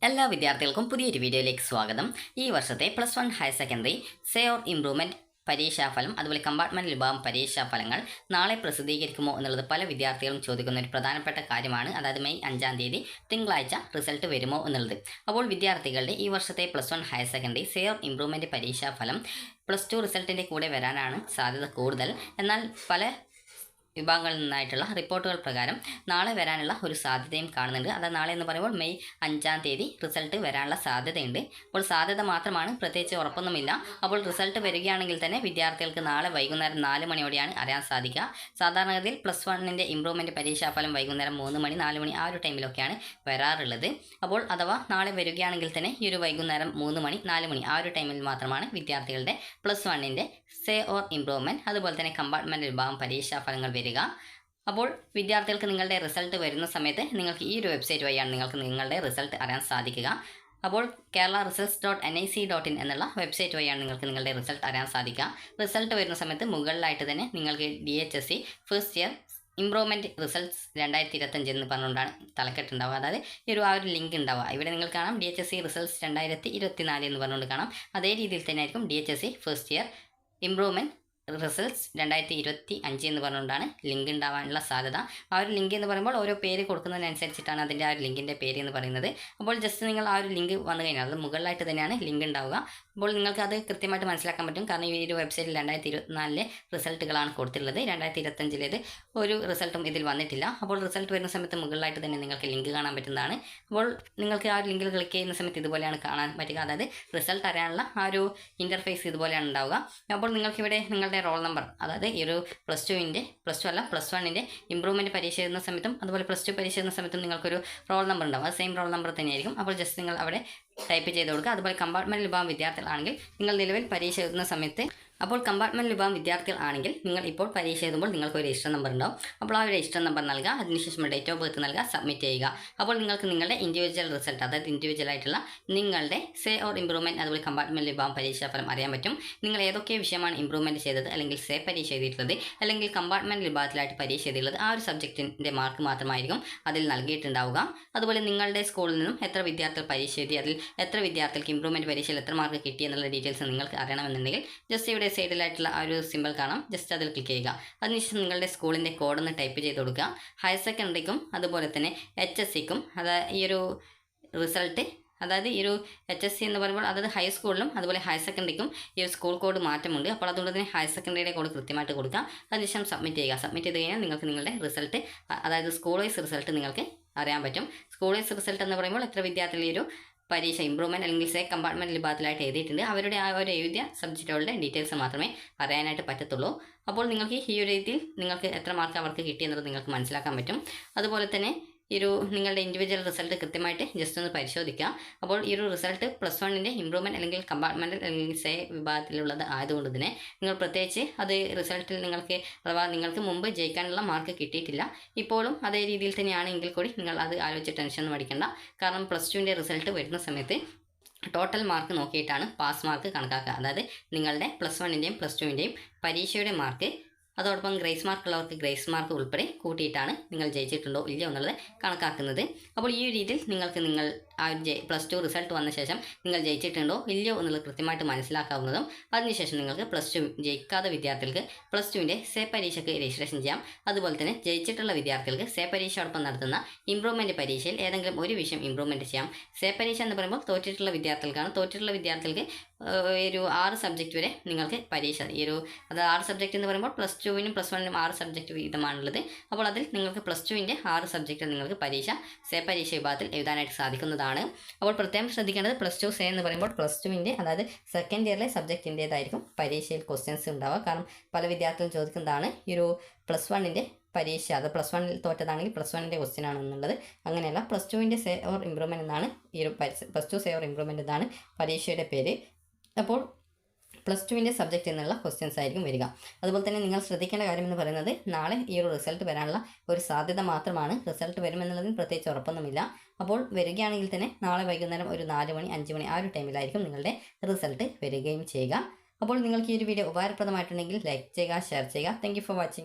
എല്ലാ വിദ്യാർത്ഥികൾക്കും പുതിയൊരു വീഡിയോയിലേക്ക് സ്വാഗതം. ഈ വർഷത്തെ +1 higher secondary say or improvement പരീക്ഷാഫലം അതുപോലെ കമ്പാർട്ട്മെൻറ്റ് വിഭാഗം പരീക്ഷാഫലങ്ങൾ നാളെ പ്രസിദ്ധീകരിക്കുമോ എന്നുള്ളത് പല വിദ്യാർത്ഥികളും ചോദിക്കുന്ന ഒരു പ്രധാനപ്പെട്ട കാര്യമാണ്. അതായത് മെയ് 5-ാം തീയതി തിങ്കളാഴ്ച റിസൾട്ട് വരുമോ എന്നുള്ളത്. അപ്പോൾ വിദ്യാർത്ഥികളുടെ ഈ വർഷത്തെ +1 higher secondary say or improvement പരീക്ഷാഫലം +2 റിസൾട്ടിൻ്റെ കൂടെ വരാനാണ് സാധ്യത കൂടുതൽ. എന്നാൽ പല വിഭാഗങ്ങളിൽ നിന്നായിട്ടുള്ള റിപ്പോർട്ടുകൾ പ്രകാരം നാളെ വരാനുള്ള ഒരു സാധ്യതയും കാണുന്നുണ്ട്. അത് നാളെ എന്ന് പറയുമ്പോൾ മെയ് 5-ാം തീയതി റിസൾട്ട് വരാനുള്ള സാധ്യതയുണ്ട്. അപ്പോൾ സാധ്യത മാത്രമാണ്, പ്രത്യേകിച്ച് ഉറപ്പൊന്നുമില്ല. അപ്പോൾ റിസൾട്ട് വരികയാണെങ്കിൽ തന്നെ വിദ്യാർത്ഥികൾക്ക് നാളെ വൈകുന്നേരം 4 മണിയോടെയാണ് അറിയാൻ സാധിക്കുക. സാധാരണഗതിയിൽ +1ൻ്റെ ഇംപ്രൂവ്മെൻറ്റ് പരീക്ഷാഫലം വൈകുന്നേരം 3 മണി 4 മണി ആ ഒരു ടൈമിലൊക്കെയാണ് വരാറുള്ളത്. അപ്പോൾ അഥവാ നാളെ വരികയാണെങ്കിൽ തന്നെ ഈ ഒരു വൈകുന്നേരം 3 മണി 4 മണി ആ ഒരു ടൈമിൽ മാത്രമാണ് വിദ്യാർത്ഥികളുടെ +1ൻ്റെ സേ ഓർ ഇംപ്രൂവ്മെൻറ്റ് അതുപോലെ തന്നെ കമ്പാർട്ട്മെൻറ്റ് വിഭാഗം പരീക്ഷാഫലങ്ങൾ വരിക. അപ്പോൾ വിദ്യാർത്ഥികൾക്ക് നിങ്ങളുടെ റിസൾട്ട് വരുന്ന സമയത്ത് നിങ്ങൾക്ക് ഈ ഒരു വെബ്സൈറ്റ് വഴിയാണ് നിങ്ങൾക്ക് നിങ്ങളുടെ റിസൾട്ട് അറിയാൻ സാധിക്കുക. അപ്പോൾ kerala-results.nic.in എന്നുള്ള വെബ്സൈറ്റ് വഴിയാണ് നിങ്ങൾക്ക് നിങ്ങളുടെ റിസൾട്ട് അറിയാൻ സാധിക്കുക. റിസൾട്ട് വരുന്ന സമയത്ത് മുകളിലായിട്ട് തന്നെ നിങ്ങൾക്ക് DHSC first year improvement results 2025 എന്ന് പറഞ്ഞുകൊണ്ടാണ് തലക്കെട്ടുണ്ടാവുക. അതായത് ആ ഒരു ലിങ്ക് ഉണ്ടാവുക. ഇവിടെ നിങ്ങൾക്ക് കാണാം DHSC റിസൾട്ട്സ് 2024 എന്ന് പറഞ്ഞുകൊണ്ട് കാണാം. അതേ രീതിയിൽ തന്നെ ആയിരിക്കും DHSC first year improvement results 2025 എന്ന് പറഞ്ഞുകൊണ്ടാണ് ലിങ്ക് ഉണ്ടാവാനുള്ള സാധ്യത. ആ ഒരു ലിങ്ക് എന്ന് പറയുമ്പോൾ ഓരോ പേര് കൊടുക്കുന്നതിനനുസരിച്ചിട്ടാണ് അതിൻ്റെ ആ ഒരു ലിങ്കിൻ്റെ പേര് എന്ന് പറയുന്നത്. അപ്പോൾ ജസ്റ്റ് നിങ്ങൾ ആ ഒരു ലിങ്ക് വന്നു കഴിഞ്ഞാൽ അത് മുകളിലായിട്ട് തന്നെയാണ് ലിങ്ക് ഉണ്ടാവുക. അപ്പോൾ നിങ്ങൾക്ക് അത് കൃത്യമായിട്ട് മനസ്സിലാക്കാൻ പറ്റും. കാരണം ഈ ഒരു വെബ്സൈറ്റിൽ 2024 റിസൾട്ടുകളാണ് കൊടുത്തിട്ടുള്ളത്. 2025 ഒരു റിസൾട്ടും ഇതിൽ വന്നിട്ടില്ല. അപ്പോൾ റിസൾട്ട് വരുന്ന സമയത്ത് മുകളിലായിട്ട് തന്നെ നിങ്ങൾക്ക് ലിങ്ക് കാണാൻ പറ്റുന്നതാണ്. അപ്പോൾ നിങ്ങൾക്ക് ആ ഒരു ലിങ്കിൽ ക്ലിക്ക് ചെയ്യുന്ന സമയത്ത് ഇതുപോലെയാണ് കാണാൻ പറ്റുക. അതായത് റിസൾട്ട് അറിയാനുള്ള ആ ഒരു ഇൻ്റർഫേസ് ഇതുപോലെയാണ് ഉണ്ടാവുക. അപ്പോൾ നിങ്ങൾക്കിവിടെ നിങ്ങളുടെ റോൾ നമ്പർ, അതായത് ഈ ഒരു +1ൻ്റെ ഇംപ്രൂവ്മെൻറ്റ് പരീക്ഷ എഴുതുന്ന സമയത്തും അതുപോലെ +2 പരീക്ഷ എഴുതുന്ന സമയത്തും നിങ്ങൾക്കൊരു റോൾ നമ്പർ ഉണ്ടാവും. അത് സെയിം റോൾ നമ്പർ തന്നെയായിരിക്കും. അപ്പോൾ ജസ്റ്റ് നിങ്ങൾ അവിടെ ടൈപ്പ് ചെയ്ത് കൊടുക്കുക. അതുപോലെ കമ്പാർട്ട്മെൻറ്റ് വിഭാഗം വിദ്യാർത്ഥികളാണെങ്കിൽ നിങ്ങൾ നിലവിൽ പരീക്ഷ എഴുതുന്ന സമയത്ത് കമ്പാർട്ട്മെൻറ്റ് വിഭാഗം വിദ്യാർത്ഥികളാണെങ്കിൽ നിങ്ങൾ ഇപ്പോൾ പരീക്ഷ എഴുതുമ്പോൾ നിങ്ങൾക്ക് ഒരു രജിസ്റ്റർ നമ്പർ ഉണ്ടാവും. അപ്പോൾ ആ ഒരു രജിസ്റ്റർ നമ്പർ നൽകുക. അതിനുശേഷം ഡേറ്റ് ഓഫ് ബർത്ത് നൽകുക, സബ്മിറ്റ് ചെയ്യുക. അപ്പോൾ നിങ്ങൾക്ക് നിങ്ങളുടെ ഇൻഡിവിജ്വൽ റിസൾട്ട്, അതായത് ഇൻഡിവിജ്വൽ ആയിട്ടുള്ള നിങ്ങളുടെ സേ ഓർ ഇംപ്രൂവ്മെൻറ്റ് അതുപോലെ കമ്പാർട്ട്മെൻറ്റ് വിഭാഗം പരീക്ഷാഫലം അറിയാൻ പറ്റും. നിങ്ങൾ ഏതൊക്കെ വിഷയമാണ് ഇംപ്രൂവ്മെൻറ്റ് ചെയ്തത്, അല്ലെങ്കിൽ സേ പരീക്ഷ എഴുതിയിട്ടുള്ളത്, അല്ലെങ്കിൽ കമ്പാർട്ട്മെൻറ്റ് വിഭാഗത്തിലായിട്ട് പരീക്ഷ എഴുതിയിട്ടുള്ളത്, ആ ഒരു സബ്ജക്റ്റിൻ്റെ മാർക്ക് മാത്രമായിരിക്കും അതിൽ നൽകിയിട്ടുണ്ടാവുക. അതുപോലെ നിങ്ങളുടെ സ്കൂളിൽ നിന്നും എത്ര വിദ്യാർത്ഥികൾ പരീക്ഷ എഴുതി, അതിൽ എത്ര വിദ്യാർത്ഥികൾക്ക് ഇംപ്രൂവ്മെൻറ്റ് പരീക്ഷയിൽ എത്ര മാർക്ക് കിട്ടി എന്നുള്ള ഡീറ്റെയിൽസ് നിങ്ങൾക്ക് അറിയണമെന്നുണ്ടെങ്കിൽ ജസ്റ്റ് ഇവിടെ സൈഡിലായിട്ടുള്ള ആ ഒരു സിമ്പിൾ കാണാം, ജസ്റ്റ് അതിൽ ക്ലിക്ക് ചെയ്യുക. അതിനുശേഷം നിങ്ങളുടെ സ്കൂളിൻ്റെ കോഡൊന്ന് ടൈപ്പ് ചെയ്ത് കൊടുക്കുക. ഹയർ സെക്കൻഡറിക്കും അതുപോലെ തന്നെ HSCക്കും അതായത് ഈ ഒരു റിസൾട്ട്, അതായത് ഈ ഒരു HSC എന്ന് പറയുമ്പോൾ അതായത് ഹൈസ്കൂളിലും അതുപോലെ ഹയർ സെക്കൻഡറിക്കും ഈ ഒരു സ്കൂൾ കോഡ് മാറ്റമുണ്ട്. അപ്പോൾ അതുകൊണ്ട് തന്നെ ഹയർ സെക്കൻഡറിയുടെ കോഡ് കൃത്യമായിട്ട് കൊടുക്കുക. അതിനുശേഷം സബ്മിറ്റ് ചെയ്യുക. സബ്മിറ്റ് ചെയ്ത് കഴിഞ്ഞാൽ നിങ്ങൾക്ക് നിങ്ങളുടെ റിസൾട്ട്, അതായത് സ്കൂൾ വൈസ് റിസൾട്ട് നിങ്ങൾക്ക് അറിയാൻ പറ്റും. സ്കൂൾ വൈസ് റിസൾട്ട് എന്ന് പറയുമ്പോൾ എത്ര വിദ്യാർത്ഥികൾ ഈ ഒരു പരീക്ഷ ഇംപ്രൂവ്മെൻറ്റ് അല്ലെങ്കിൽ സേ കമ്പാർട്ട്മെൻറ്റ് വിഭാഗത്തിലായിട്ട് എഴുതിയിട്ടുണ്ട്, അവരുടെ ആ ഒരു എഴുതിയ സബ്ജക്റ്റുകളുടെ ഡീറ്റെയിൽസ് മാത്രമേ അറിയാനായിട്ട് പറ്റത്തുള്ളൂ. അപ്പോൾ നിങ്ങൾക്ക് ഈ ഒരു രീതിയിൽ നിങ്ങൾക്ക് എത്ര മാർക്ക് അവർക്ക് കിട്ടിയെന്നുള്ളത് നിങ്ങൾക്ക് മനസ്സിലാക്കാൻ പറ്റും. അതുപോലെ തന്നെ നിങ്ങളുടെ ഇൻഡിവിജ്വൽ റിസൾട്ട് കൃത്യമായിട്ട് ജസ്റ്റ് ഒന്ന് പരിശോധിക്കുക. അപ്പോൾ ഈ ഒരു റിസൾട്ട് +1ൻ്റെ ഇംപ്രൂവ്മെൻറ്റ് അല്ലെങ്കിൽ കമ്പാർട്ട്മെൻറ്റ് അല്ലെങ്കിൽ സേ വിഭാഗത്തിലുള്ളത് ആയതുകൊണ്ട് തന്നെ നിങ്ങൾ പ്രത്യേകിച്ച് അത് റിസൾട്ടിൽ നിങ്ങൾക്ക് മുമ്പ് ജയിക്കാനുള്ള മാർക്ക് കിട്ടിയിട്ടില്ല, ഇപ്പോഴും അതേ രീതിയിൽ തന്നെയാണ് എങ്കിൽ കൂടി നിങ്ങൾ അത് ആലോചിച്ച് ടെൻഷനൊന്നും അടിക്കേണ്ട. കാരണം +2ൻ്റെ റിസൾട്ട് വരുന്ന സമയത്ത് ടോട്ടൽ മാർക്ക് നോക്കിയിട്ടാണ് പാസ് മാർക്ക് കണക്കാക്കുക. അതായത് നിങ്ങളുടെ +1ൻ്റെയും +2ൻ്റെയും പരീക്ഷയുടെ മാർക്ക്, അതോടൊപ്പം ഗ്രേസ് മാർക്ക് ഉള്ളവർക്ക് ഗ്രേസ് മാർക്ക് ഉൾപ്പെടെ കൂട്ടിയിട്ടാണ് നിങ്ങൾ ജയിച്ചിട്ടുണ്ടോ ഇല്ലയോ എന്നുള്ളത് കണക്കാക്കുന്നത്. അപ്പോൾ ഈ ഒരു രീതിയിൽ നിങ്ങൾക്ക് ആ +2 റിസൾട്ട് വന്ന ശേഷം നിങ്ങൾ ജയിച്ചിട്ടുണ്ടോ ഇല്ലയോ എന്നുള്ളത് കൃത്യമായിട്ട് മനസ്സിലാക്കാവുന്നതും. അതിനുശേഷം നിങ്ങൾക്ക് +2 ജയിക്കാത്ത വിദ്യാർത്ഥികൾക്ക് +2ൻ്റെ സേ പരീക്ഷയ്ക്ക് രജിസ്ട്രേഷൻ ചെയ്യാം. അതുപോലെ തന്നെ ജയിച്ചിട്ടുള്ള വിദ്യാർത്ഥികൾക്ക് സേ പരീക്ഷയോടൊപ്പം നടത്തുന്ന ഇംപ്രൂവ്മെൻറ്റ് പരീക്ഷയിൽ ഏതെങ്കിലും ഒരു വിഷയം ഇംപ്രൂവ്മെൻറ്റ് ചെയ്യാം. സേ പരീക്ഷ എന്ന് പറയുമ്പോൾ തോറ്റിട്ടുള്ള വിദ്യാർത്ഥികൾക്കാണ്. തോറ്റിട്ടുള്ള വിദ്യാർത്ഥികൾക്ക് ഒരു 6 സബ്ജക്റ്റ് വരെ നിങ്ങൾക്ക് പരീക്ഷ, അത് 6 സബ്ജക്റ്റ് എന്ന് പറയുമ്പോൾ +2നും +1നും 6 സബ്ജക്റ്റ് വീതമാണുള്ളത്. അപ്പോൾ അതിൽ നിങ്ങൾക്ക് +2ൻ്റെ 6 സബ്ജക്റ്റ് നിങ്ങൾക്ക് സേ പരീക്ഷ വിഭാഗത്തിൽ എഴുതാനായിട്ട് സാധിക്കുന്നതാണ്. അപ്പോൾ പ്രത്യേകം ശ്രദ്ധിക്കേണ്ടത് +2 സേ എന്ന് പറയുമ്പോൾ +2ൻ്റെ അതായത് സെക്കൻഡ് ഇയറിലെ സബ്ജക്റ്റിൻ്റേതായിരിക്കും പരീക്ഷയിൽ ക്വസ്റ്റ്യൻസ് ഉണ്ടാവുക. കാരണം പല വിദ്യാർത്ഥികളും ചോദിക്കുന്നതാണ് ഈ ഒരു +1ൻ്റെ പരീക്ഷ, അത് +1ൽ തോറ്റതാണെങ്കിൽ +1ൻ്റെ ക്വസ്റ്റ്യൻ ആണെന്നുള്ളത്. അങ്ങനെയല്ല, +2ൻ്റെ സേ ഓർ ഇംപ്രൂവ്മെൻറ്റ് എന്നാണ് +2 സേ ഓർ ഇംപ്രൂവ്മെൻറ്റ് എന്നാണ് പരീക്ഷയുടെ പേര്. അപ്പോൾ +2ൻ്റെ സബ്ജക്റ്റ് എന്നുള്ള ക്വസ്റ്റ്യൻസ് ആയിരിക്കും വരിക. അതുപോലെ തന്നെ നിങ്ങൾ ശ്രദ്ധിക്കേണ്ട കാര്യം എന്ന് പറയുന്നത് നാളെ ഈ ഒരു റിസൾട്ട് വരാനുള്ള ഒരു സാധ്യത മാത്രമാണ്. റിസൾട്ട് വരുമെന്നുള്ളതിന് പ്രത്യേകിച്ച് ഉറപ്പൊന്നുമില്ല. അപ്പോൾ വരികയാണെങ്കിൽ തന്നെ നാളെ വൈകുന്നേരം ഒരു 4 മണി 5 മണി ആ ഒരു ടൈമിലായിരിക്കും നിങ്ങളുടെ റിസൾട്ട് വരികയും ചെയ്യുക. അപ്പോൾ നിങ്ങൾക്ക് ഈ ഒരു വീഡിയോ ഉപകാരപ്രദമായിട്ടുണ്ടെങ്കിൽ ലൈക്ക് ചെയ്യുക, ഷെയർ ചെയ്യുക. Thank you for watching.